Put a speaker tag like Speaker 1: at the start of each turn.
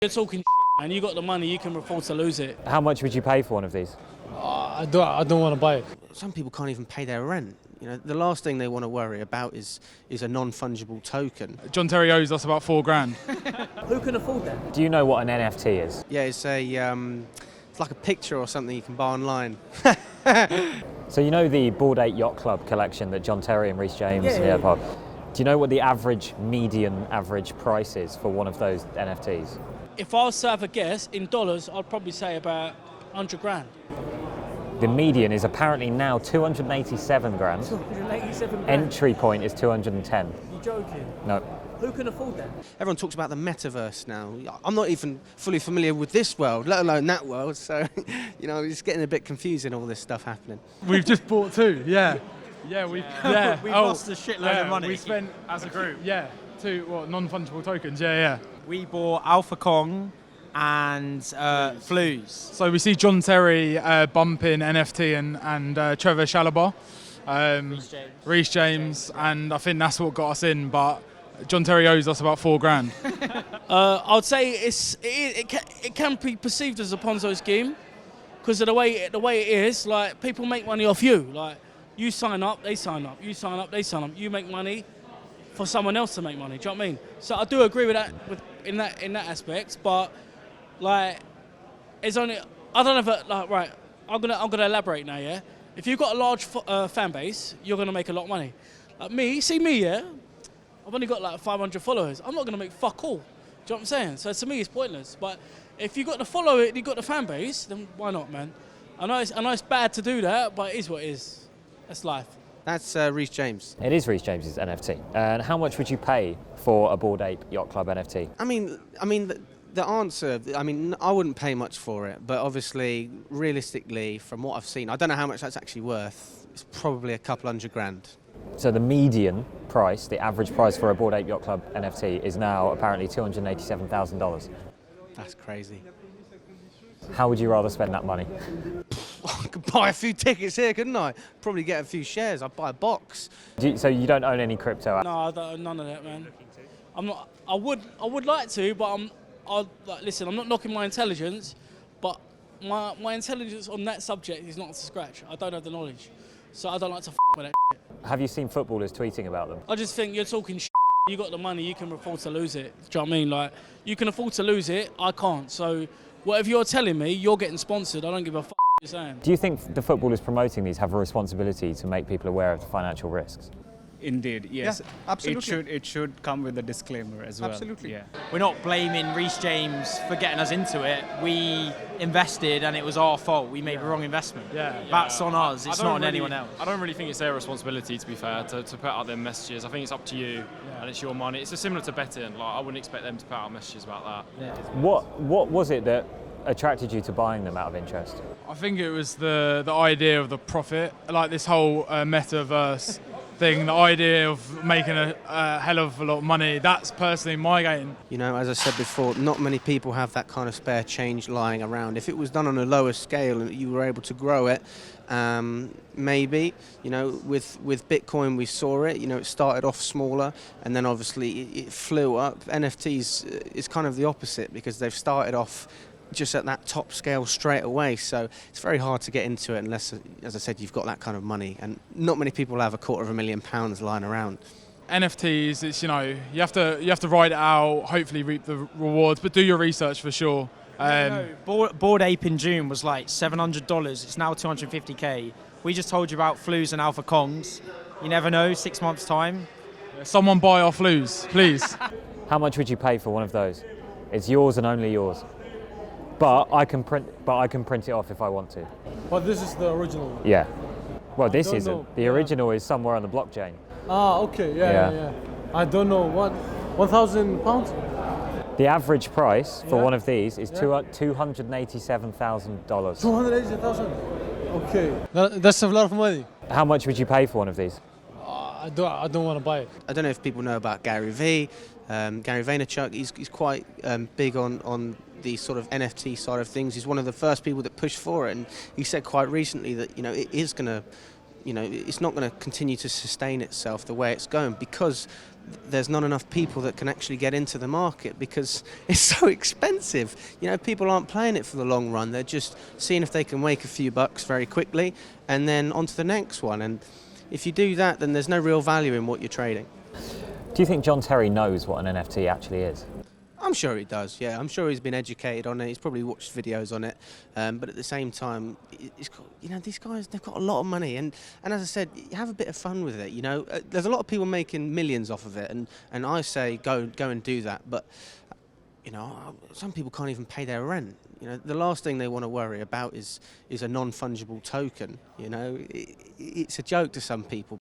Speaker 1: You're talking shit, man. You got the money, you can afford to lose it.
Speaker 2: How much would you pay for one of these?
Speaker 3: I don't want to buy it.
Speaker 4: Some people can't even pay their rent. You know, the last thing they want to worry about is a non-fungible token.
Speaker 5: John Terry owes us about £4,000.
Speaker 1: Who can afford that?
Speaker 2: Do you know what an NFT is?
Speaker 4: Yeah, it's like a picture or something you can buy online.
Speaker 2: So you know the Bored Ape Yacht Club collection that John Terry and Reece James
Speaker 1: Yeah.
Speaker 2: Do you know what the median average price is for one of those NFTs?
Speaker 1: If I was to have a guess, in dollars, I'd probably say about 100 grand.
Speaker 2: The median is apparently now 287 grand.
Speaker 1: 287 grand?
Speaker 2: Entry point is 210.
Speaker 1: You're joking?
Speaker 2: No.
Speaker 1: Who can afford that?
Speaker 4: Everyone talks about the metaverse now. I'm not even fully familiar with this world, let alone that world. So, you know, it's getting a bit confusing, all this stuff happening.
Speaker 5: We've just bought two, yeah. Yeah, we
Speaker 6: lost a shitload of money.
Speaker 5: We spent as a group, two non-fungible tokens, yeah.
Speaker 6: We bought Alpha Kong and Flues.
Speaker 5: So we see John Terry bumping NFT and Trevor Chalobah, Reece James, and I think that's what got us in. But John Terry owes us about £4,000.
Speaker 1: I'd say it can be perceived as a Ponzo scheme because of the way it is. Like, people make money off you. Like, you sign up, they sign up. You sign up, they sign up. You make money for someone else to make money. Do you know what I mean? So I do agree with that in that aspect. But like, it's only, I don't know if right. I'm gonna elaborate now. Yeah, if you've got a large fan base, you're gonna make a lot of money. Like me, yeah. I've only got like 500 followers. I'm not gonna make fuck all. Do you know what I'm saying? So to me, it's pointless. But if you got the following, you got the fan base, then why not, man? I know it's bad to do that, but it is what it is. That's life.
Speaker 4: That's Reece James.
Speaker 2: It is Reece James's NFT. And how much would you pay for a Bored Ape Yacht Club NFT?
Speaker 4: I mean, the answer, I wouldn't pay much for it, but obviously, realistically, from what I've seen, I don't know how much that's actually worth. It's probably a couple £100,000.
Speaker 2: So the median price, the average price for a Bored Ape Yacht Club NFT is now apparently $287,000.
Speaker 4: That's crazy.
Speaker 2: How would you rather spend that money?
Speaker 4: I could buy a few tickets here, couldn't I? Probably get a few shares. I'd buy a box.
Speaker 2: So you don't own any crypto?
Speaker 1: No, I don't, none of that, man. I'm not. I would like to, but listen. I'm not knocking my intelligence, but my intelligence on that subject is not up to scratch. I don't have the knowledge, so I don't like to with that shit.
Speaker 2: Have you seen footballers tweeting about them?
Speaker 1: I just think you're talking shit. You got the money, you can afford to lose it. Do you know what I mean? Like, you can afford to lose it, I can't. So whatever you're telling me, you're getting sponsored. I don't give a fuck what you're saying.
Speaker 2: Do you think the footballers promoting these have a responsibility to make people aware of the financial risks?
Speaker 7: Indeed, yes.
Speaker 3: Yeah, absolutely.
Speaker 7: It should come with a disclaimer as well.
Speaker 3: Absolutely.
Speaker 7: Yeah.
Speaker 6: We're not blaming Reece James for getting us into it. We invested and it was our fault. We made the wrong investment. That's on us. It's not on anyone else.
Speaker 8: I don't really think it's their responsibility, to be fair, to put out their messages. I think it's up to you and it's your money. It's similar to betting. Like, I wouldn't expect them to put out messages about that.
Speaker 6: Yeah.
Speaker 2: What was it that attracted you to buying them out of interest?
Speaker 5: I think it was the idea of the profit, like this whole metaverse thing, the idea of making a hell of a lot of money. That's personally my game.
Speaker 4: You know, as I said before, not many people have that kind of spare change lying around. If it was done on a lower scale and you were able to grow it, maybe, you know, with Bitcoin we saw it, you know, it started off smaller and then obviously it flew up. NFTs is kind of the opposite because they've started off just at that top scale straight away, so it's very hard to get into it unless, as I said, you've got that kind of money, and not many people have £250,000 lying around.
Speaker 5: NFTs, it's, you know, you have to ride it out, hopefully reap the rewards, but do your research for sure.
Speaker 6: Bored Ape in June was like $700. It's now 250k. We just told you about Flues and Alpha Kongs. You never know, 6 months time.
Speaker 5: Someone buy our Flues, please.
Speaker 2: How much would you pay for one of those? It's yours and only yours. But I can print it off if I want to.
Speaker 3: But this is the original one.
Speaker 2: Yeah. Well, this
Speaker 3: don't
Speaker 2: isn't.
Speaker 3: know.
Speaker 2: The original is somewhere on the blockchain.
Speaker 3: Ah, okay, yeah. I don't know, what, £1,000?
Speaker 2: The average price for
Speaker 3: Yeah.
Speaker 2: one of these is $287,000.
Speaker 3: $280,000. Okay, that's a lot of money.
Speaker 2: How much would you pay for one of these?
Speaker 3: I don't want to buy it.
Speaker 4: I don't know if people know about Gary V. Gary Vaynerchuk, he's quite big on the sort of NFT side of things. He's one of the first people that pushed for it, and he said quite recently that, you know, it is going to you know, it's not going to continue to sustain itself the way it's going, because there's not enough people that can actually get into the market, because it's so expensive. You know, people aren't playing it for the long run. They're just seeing if they can make a few bucks very quickly and then on to the next one. And if you do that, then there's no real value in what you're trading.
Speaker 2: Do you think John Terry knows what an NFT actually is?
Speaker 4: I'm sure he does, yeah. I'm sure he's been educated on it. He's probably watched videos on it. But at the same time, you know, these guys, they've got a lot of money. And as I said, have a bit of fun with it, you know. There's a lot of people making millions off of it. And I say go and do that. But, you know, some people can't even pay their rent. You know, the last thing they want to worry about is a non-fungible token. You know, it's a joke to some people.